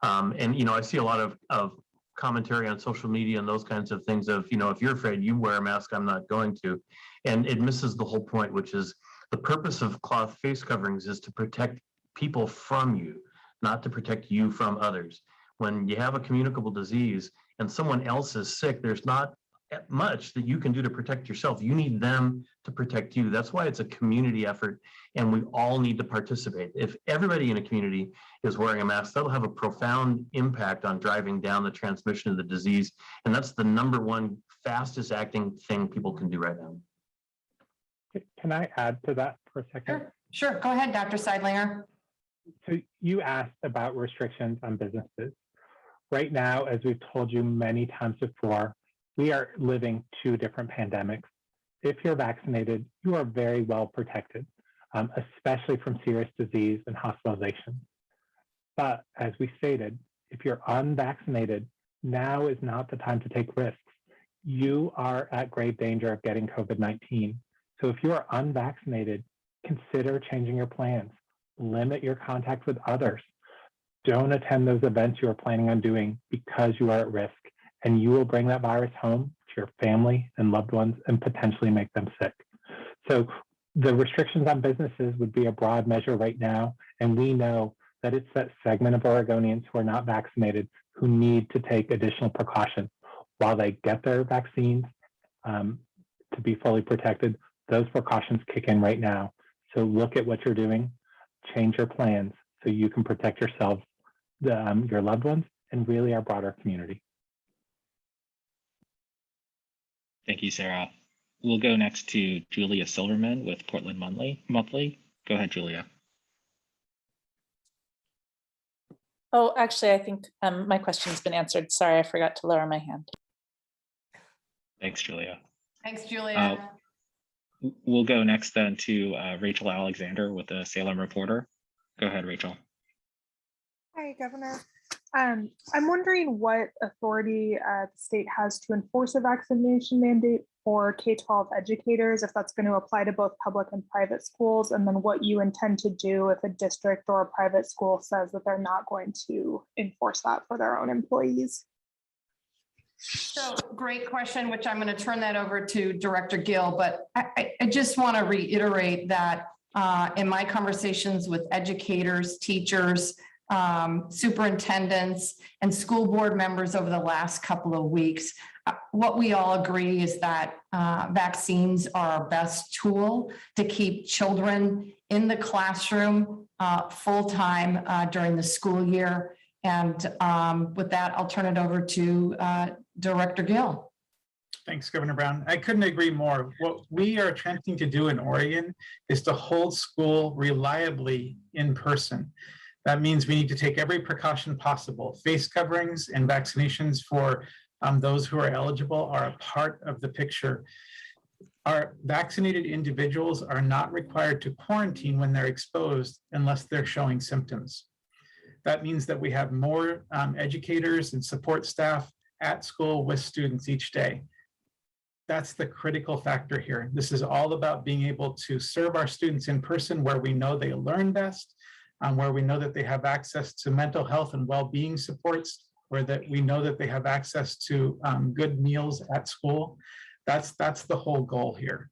And I see a lot of commentary on social media and those kinds of things of, if you're afraid, you wear a mask, I'm not going to. And it misses the whole point, which is the purpose of cloth face coverings is to protect people from you, not to protect you from others. When you have a communicable disease and someone else is sick, there's not much that you can do to protect yourself. You need them to protect you. That's why it's a community effort, and we all need to participate. If everybody in a community is wearing a mask, that'll have a profound impact on driving down the transmission of the disease, and that's the number one fastest acting thing people can do right now. Can I add to that for a second? Sure. Go ahead, Dr. Sidelinger. So you asked about restrictions on businesses. Right now, as we've told you many times before, we are living two different pandemics. If you're vaccinated, you are very well protected, especially from serious disease and hospitalization. But as we stated, if you're unvaccinated, now is not the time to take risks. You are at grave danger of getting COVID-19. So if you are unvaccinated, consider changing your plans. Limit your contact with others. Don't attend those events you are planning on doing because you are at risk, and you will bring that virus home to your family and loved ones and potentially make them sick. So the restrictions on businesses would be a broad measure right now, and we know that it's that segment of Oregonians who are not vaccinated who need to take additional precautions while they get their vaccines to be fully protected. Those precautions kick in right now. So look at what you're doing, change your plans so you can protect yourselves, your loved ones, and really our broader community. Thank you, Sarah. We'll go next to Julia Silverman with Portland Monthly. Go ahead, Julia. Oh, actually, I think my question's been answered. Sorry, I forgot to lower my hand. Thanks, Julia. Thanks, Julia. We'll go next then to Rachel Alexander with the Salem Reporter. Go ahead, Rachel. Hi, Governor. I'm wondering what authority the state has to enforce a vaccination mandate for K-12 educators, if that's going to apply to both public and private schools, and then what you intend to do if a district or a private school says that they're not going to enforce that for their own employees. So great question, which I'm going to turn that over to Director Gill, but I just want to reiterate that in my conversations with educators, teachers, superintendents, and school board members over the last couple of weeks, what we all agree is that vaccines are our best tool to keep children in the classroom full-time during the school year. And with that, I'll turn it over to Director Gill. Thanks, Governor Brown. I couldn't agree more. What we are attempting to do in Oregon is to hold school reliably in person. That means we need to take every precaution possible. Face coverings and vaccinations for those who are eligible are a part of the picture. Our vaccinated individuals are not required to quarantine when they're exposed unless they're showing symptoms. That means that we have more educators and support staff at school with students each day. That's the critical factor here. This is all about being able to serve our students in person where we know they learn best, where we know that they have access to mental health and well-being supports, where that we know that they have access to good meals at school. That's the whole goal here.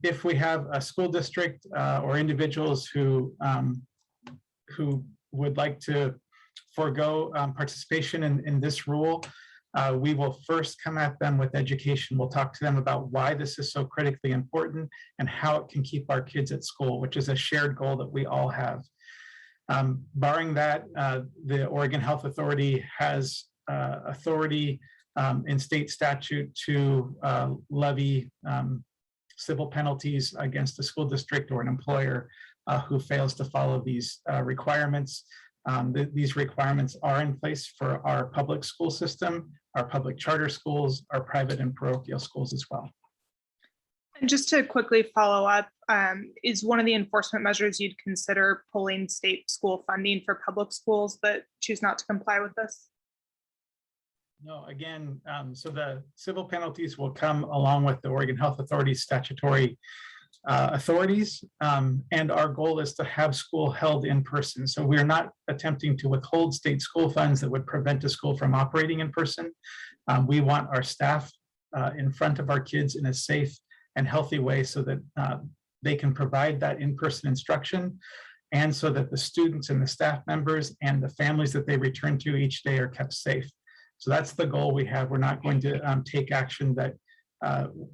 If we have a school district or individuals who would like to forego participation in this rule, we will first come at them with education. We'll talk to them about why this is so critically important and how it can keep our kids at school, which is a shared goal that we all have. Barring that, the Oregon Health Authority has authority in state statute to levy civil penalties against the school district or an employer who fails to follow these requirements. These requirements are in place for our public school system, our public charter schools, our private and parochial schools as well. And just to quickly follow up, is one of the enforcement measures you'd consider pulling state school funding for public schools that choose not to comply with this? No, again, so the civil penalties will come along with the Oregon Health Authority's statutory authorities, and our goal is to have school held in person. So we're not attempting to withhold state school funds that would prevent a school from operating in person. We want our staff in front of our kids in a safe and healthy way so that they can provide that in-person instruction, and so that the students and the staff members and the families that they return to each day are kept safe. So that's the goal we have. We're not going to take action that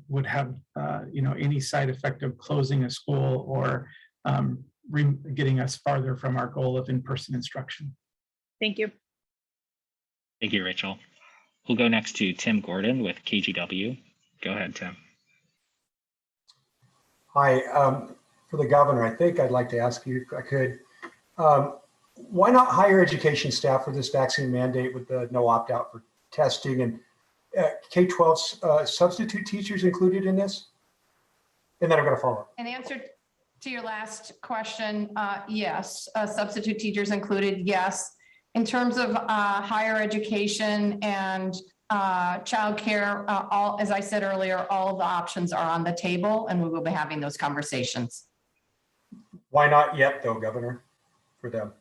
would have any side effect of closing a school or getting us farther from our goal of in-person instruction. Thank you. Thank you, Rachel. We'll go next to Tim Gordon with KGW. Go ahead, Tim. Hi, for the governor, I think I'd like to ask you if I could, why not higher education staff for this vaccine mandate with the no opt-out for testing, and K-12 substitute teachers included in this? And then I'm going to follow up. In answer to your last question, yes, substitute teachers included, yes. In terms of higher education and childcare, all, as I said earlier, all of the options are on the table, and we will be having those conversations. Why not yet, though, Governor, for them?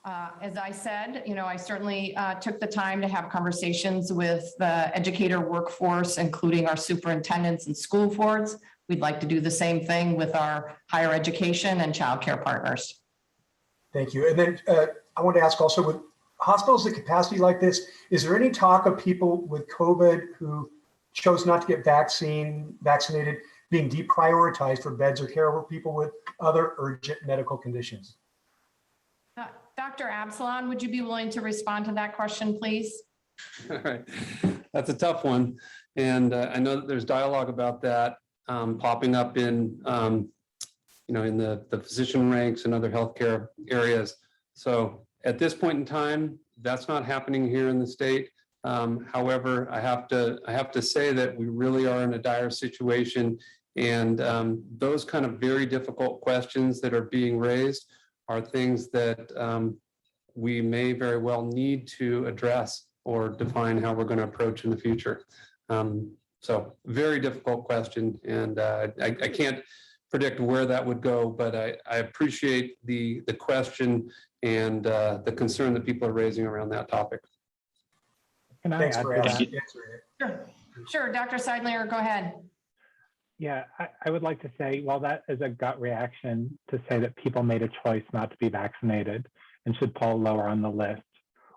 As I said, I certainly took the time to have conversations with the educator workforce, including our superintendents and school boards. We'd like to do the same thing with our higher education and childcare partners. Thank you. And then I want to ask also, with hospitals at capacity like this, is there any talk of people with COVID who chose not to get vaccinated being deprioritized for beds or care over people with other urgent medical conditions? Dr. Absalon, would you be willing to respond to that question, please? All right, that's a tough one. And I know that there's dialogue about that popping up in, in the physician ranks and other healthcare areas. So at this point in time, that's not happening here in the state. However, I have to say that we really are in a dire situation, and those kind of very difficult questions that are being raised are things that we may very well need to address or define how we're going to approach in the future. So very difficult question, and I can't predict where that would go, but I appreciate the question and the concern that people are raising around that topic. Can I Thanks add for to answering that? it. Sure, Dr. Sidelinger, go ahead. Yeah, I would like to say, well, that is a gut reaction to say that people made a choice not to be vaccinated and should fall lower on the list.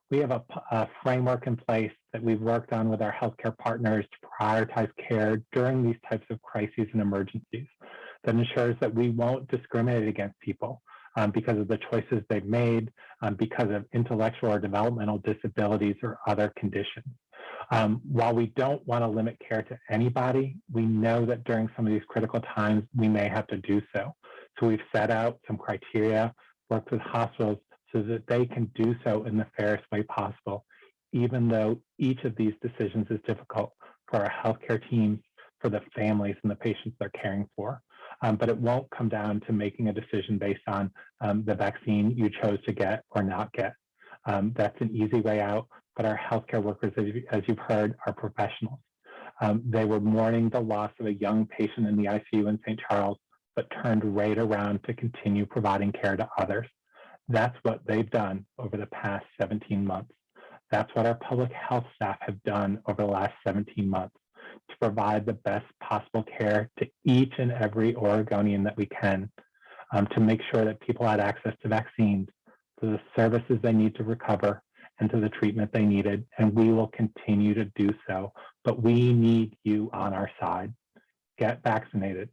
We have a framework in place that we've worked on with our healthcare partners to prioritize care during these types of crises and emergencies that ensures that we won't discriminate against people because of the choices they've made, because of intellectual or developmental disabilities or other conditions. While we don't want to limit care to anybody, we know that during some of these critical times, we may have to do so. So we've set out some criteria, worked with hospitals so that they can do so in the fairest way possible, even though each of these decisions is difficult for our healthcare teams, for the families and the patients they're caring for. But it won't come down to making a decision based on the vaccine you chose to get or not get. That's an easy way out, but our healthcare workers, as you've heard, are professionals. They were mourning the loss of a young patient in the ICU in St. Charles, but turned right around to continue providing care to others. That's what they've done over the past 17 months. That's what our public health staff have done over the last 17 months to provide the best possible care to each and every Oregonian that we can, to make sure that people had access to vaccines, to the services they need to recover, and to the treatment they needed. And we will continue to do so, but we need you on our side. Get vaccinated.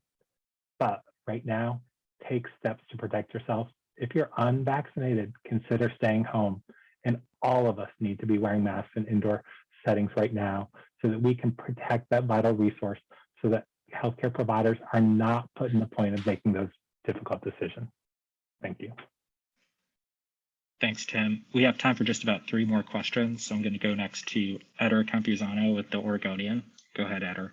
But right now, take steps to protect yourself. If you're unvaccinated, consider staying home. And all of us need to be wearing masks in indoor settings right now so that we can protect that vital resource so that healthcare providers are not put in the point of making those difficult decisions. Thank you. Thanks, Tim. We have time for just about 3 more questions. So I'm going to go next to Eder Campuzano with the Oregonian. Go ahead, Eder.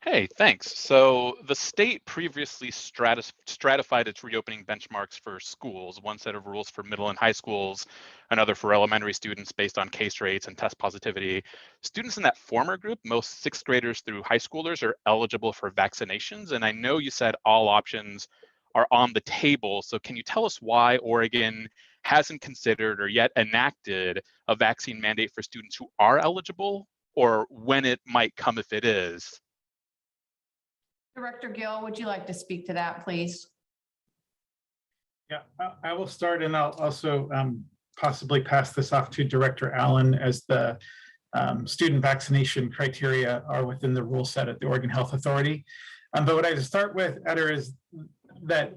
Hey, thanks. So the state previously stratified its reopening benchmarks for schools, one set of rules for middle and high schools, another for elementary students based on case rates and test positivity. Students in that former group, most 6th graders through high schoolers, are eligible for vaccinations. And I know you said all options are on the table. So can you tell us why Oregon hasn't considered or yet enacted a vaccine mandate for students who are eligible, or when it might come if it is? Director Gill, would you like to speak to that, please? Yeah, I will start, and I'll also possibly pass this off to Director Allen, as the student vaccination criteria are within the rule set at the Oregon Health Authority. But what I start with, Eder, is that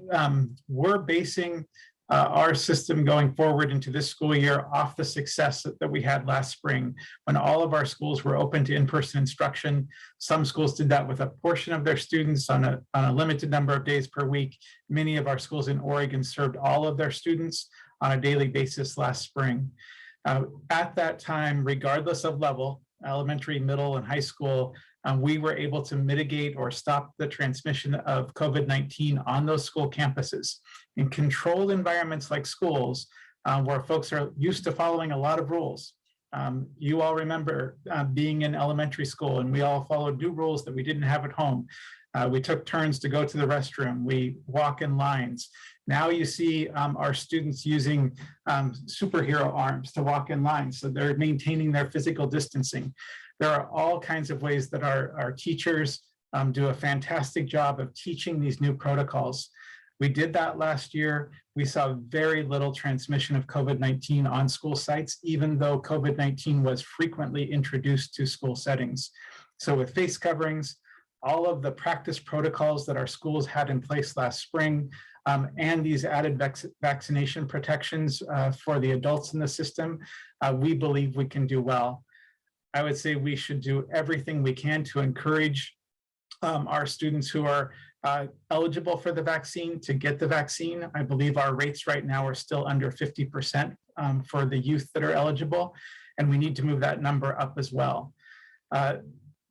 we're basing our system going forward into this school year off the success that we had last spring, when all of our schools were open to in-person instruction. Some schools did that with a portion of their students on a limited number of days per week. Many of our schools in Oregon served all of their students on a daily basis last spring. At that time, regardless of level, elementary, middle, and high school, we were able to mitigate or stop the transmission of COVID-19 on those school campuses. In controlled environments like schools, where folks are used to following a lot of rules. You all remember being in elementary school, and we all followed new rules that we didn't have at home. We took turns to go to the restroom. We walk in lines. Now you see our students using superhero arms to walk in lines, so they're maintaining their physical distancing. There are all kinds of ways that our teachers do a fantastic job of teaching these new protocols. We did that last year. We saw very little transmission of COVID-19 on school sites, even though COVID-19 was frequently introduced to school settings. So with face coverings, all of the practice protocols that our schools had in place last spring, and these added vaccination protections for the adults in the system, we believe we can do well. I would say we should do everything we can to encourage our students who are eligible for the vaccine to get the vaccine. I believe our rates right now are still under 50% for the youth that are eligible, and we need to move that number up as well.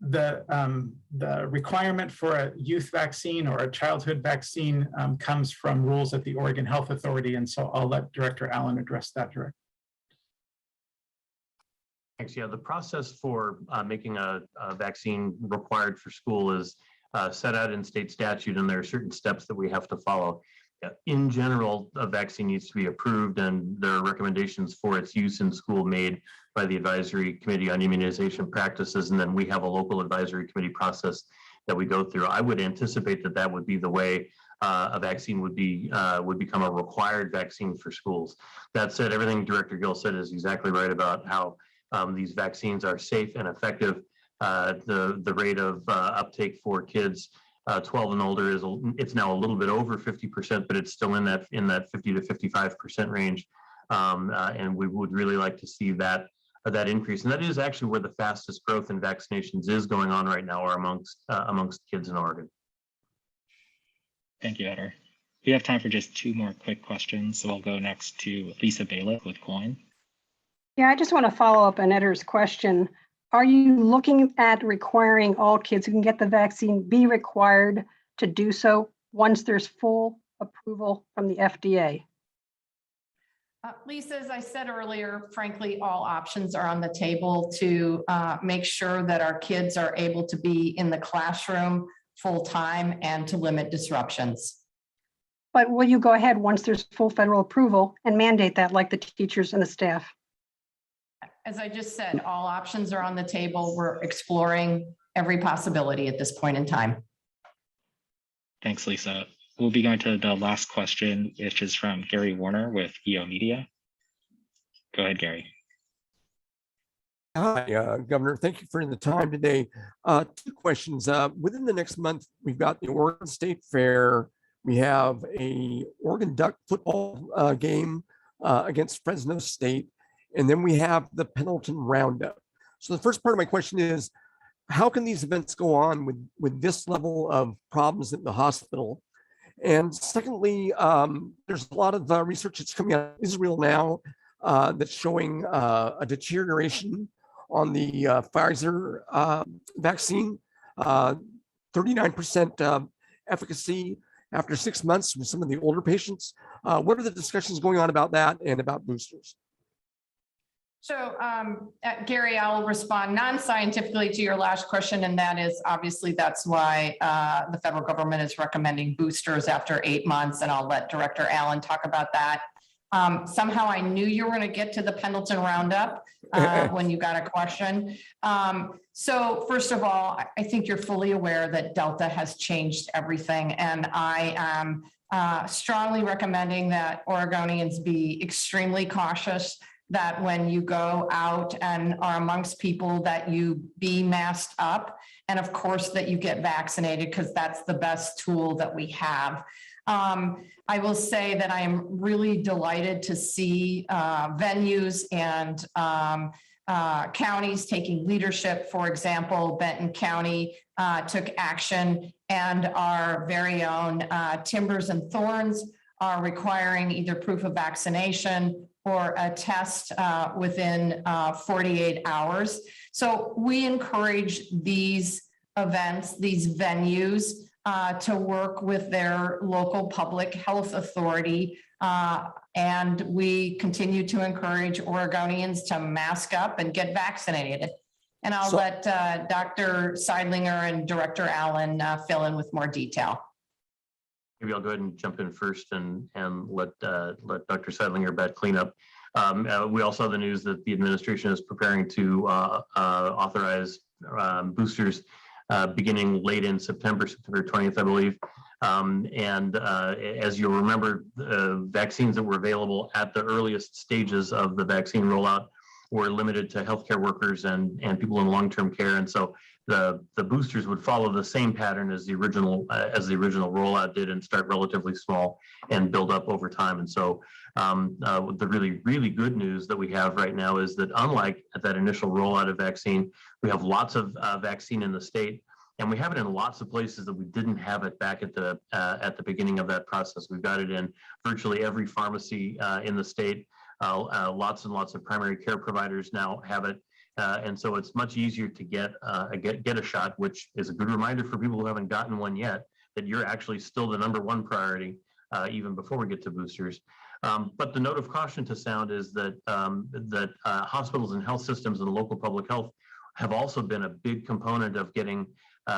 The requirement for a youth vaccine or a childhood vaccine comes from rules at the Oregon Health Authority, and so I'll let Director Allen address that directly. Thanks. Yeah, the process for making a vaccine required for school is set out in state statute, and there are certain steps that we have to follow. In general, a vaccine needs to be approved, and there are recommendations for its use in school made by the Advisory Committee on Immunization Practices, and then we have a local advisory committee process that we go through. I would anticipate that that would be the way a vaccine would become a required vaccine for schools. That said, everything Director Gill said is exactly right about how these vaccines are safe and effective. The rate of uptake for kids 12 and older it's now a little bit over 50%, but it's still in that 50 to 55% range. And we would really like to see that increase. And that is actually where the fastest growth in vaccinations is going on right now, or amongst kids in Oregon. Thank you, Eder. We have time for just 2 more quick questions. So I'll go next to Lisa Bailiff with Coin. Yeah, I just want to follow up on Eder's question. Are you looking at requiring all kids who can get the vaccine be required to do so once there's full approval from the FDA? Lisa, as I said earlier, frankly, all options are on the table to make sure that our kids are able to be in the classroom full time and to limit disruptions. But will you go ahead once there's full federal approval and mandate that, like the teachers and the staff? As I just said, all options are on the table. We're exploring every possibility at this point in time. Thanks, Lisa. We'll be going to the last question, which is from Gary Warner with EO Media. Go ahead, Gary. Hi, Governor. Thank you for the time today. 2 questions. Within the next month, we've got the Oregon State Fair. We have a Oregon Duck football game against Fresno State. And then we have the Pendleton Roundup. So the first part of my question is, how can these events go on with this level of problems in the hospital? And secondly, there's a lot of research that's coming out of Israel now that's showing a deterioration on the Pfizer vaccine, 39% efficacy after 6 months with some of the older patients. What are the discussions going on about that and about boosters? So Gary, I'll respond non-scientifically to your last question, and that is obviously that's why the federal government is recommending boosters after 8 months, and I'll let Director Allen talk about that. Somehow I knew you were going to get to the Pendleton Roundup when you got a question. So first of all, I think you're fully aware that Delta has changed everything, and I am strongly recommending that Oregonians be extremely cautious, that when you go out and are amongst people that you be masked up, and of course that you get vaccinated, because that's the best tool that we have. I will say that I am really delighted to see venues and counties taking leadership. For example, Benton County took action, and our very own Timbers and Thorns are requiring either proof of vaccination or a test within 48 hours. So we encourage these events, these venues, to work with their local public health authority. And we continue to encourage Oregonians to mask up and get vaccinated. And I'll let Dr. Sidelinger and Director Allen fill in with more detail. Maybe I'll go ahead and jump in first and let Dr. Sidelinger back clean up. We also saw the news that the administration is preparing to authorize boosters beginning late in September 20th, I believe. As you'll remember, vaccines that were available at the earliest stages of the vaccine rollout were limited to healthcare workers and people in long-term care. And so the boosters would follow the same pattern as the original rollout did, and start relatively small and build up over time. And so the really good news that we have right now is that, unlike that initial rollout of vaccine, we have lots of vaccine in the state, and we have it in lots of places that we didn't have it back at the beginning of that process. We've got it in virtually every pharmacy in the state. Lots and lots of primary care providers now have it. And so it's much easier to get a shot, which is a good reminder for people who haven't gotten one yet, that you're actually still the #1 priority, even before we get to boosters. But the note of caution to sound is that hospitals and health systems and local public health have also been a big component of getting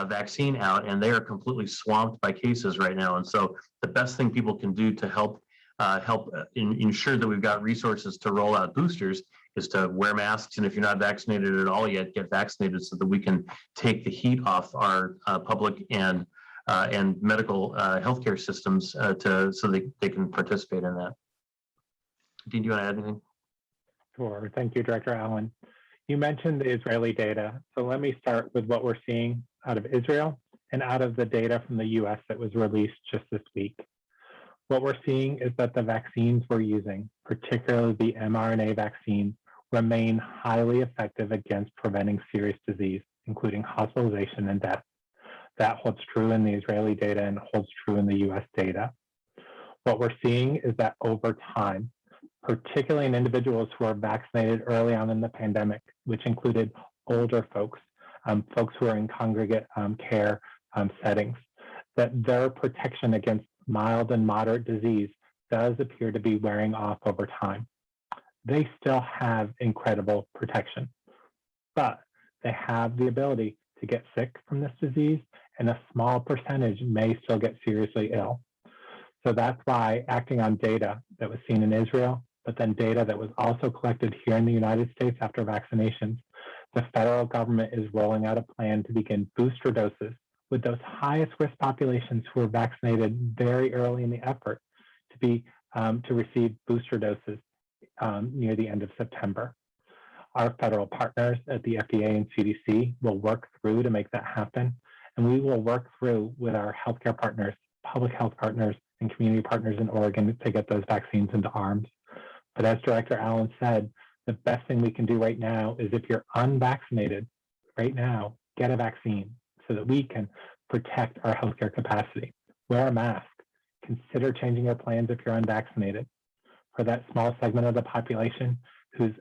vaccine out, and they are completely swamped by cases right now. And so the best thing people can do to help ensure that we've got resources to roll out boosters is to wear masks, and if you're not vaccinated at all yet, get vaccinated, so that we can take the heat off our public and medical healthcare systems so they can participate in that. Dean, do you want to add anything? Sure. Thank you, Director Allen. You mentioned the Israeli data, so let me start with what we're seeing out of Israel and out of the data from the US that was released just this week. What we're seeing is that the vaccines we're using, particularly the mRNA vaccine, remain highly effective against preventing serious disease, including hospitalization and death. That holds true in the Israeli data and holds true in the US data. What we're seeing is that over time, particularly in individuals who are vaccinated early on in the pandemic, which included older folks, folks who are in congregate care settings, that their protection against mild and moderate disease does appear to be wearing off over time. They still have incredible protection, but they have the ability to get sick from this disease, and a small percentage may still get seriously ill. So that's why, acting on data that was seen in Israel, but then data that was also collected here in the United States after vaccinations, the federal government is rolling out a plan to begin booster doses with those highest risk populations who are vaccinated very early in the effort to receive booster doses near the end of September. Our federal partners at the FDA and CDC will work through to make that happen, and we will work through with our healthcare partners, public health partners, and community partners in Oregon to get those vaccines into arms. But as Director Allen said, the best thing we can do right now is, if you're unvaccinated right now, get a vaccine so that we can protect our healthcare capacity. Wear a mask. Consider changing your plans if you're unvaccinated. For that small segment of the population who's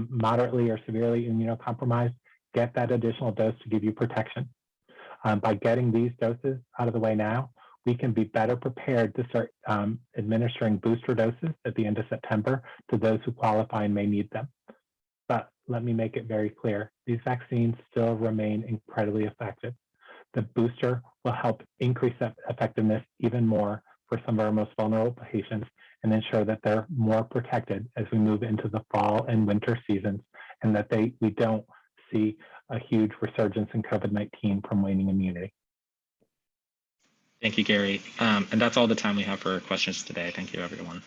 moderately or severely immunocompromised, get that additional dose to give you protection. By getting these doses out of the way now, we can be better prepared to start administering booster doses at the end of September to those who qualify and may need them. But let me make it very clear, these vaccines still remain incredibly effective. The booster will help increase that effectiveness even more for some of our most vulnerable patients and ensure that they're more protected as we move into the fall and winter seasons, and that we don't see a huge resurgence in COVID-19 from waning immunity. Thank you, Gary. And that's all the time we have for questions today. Thank you, everyone.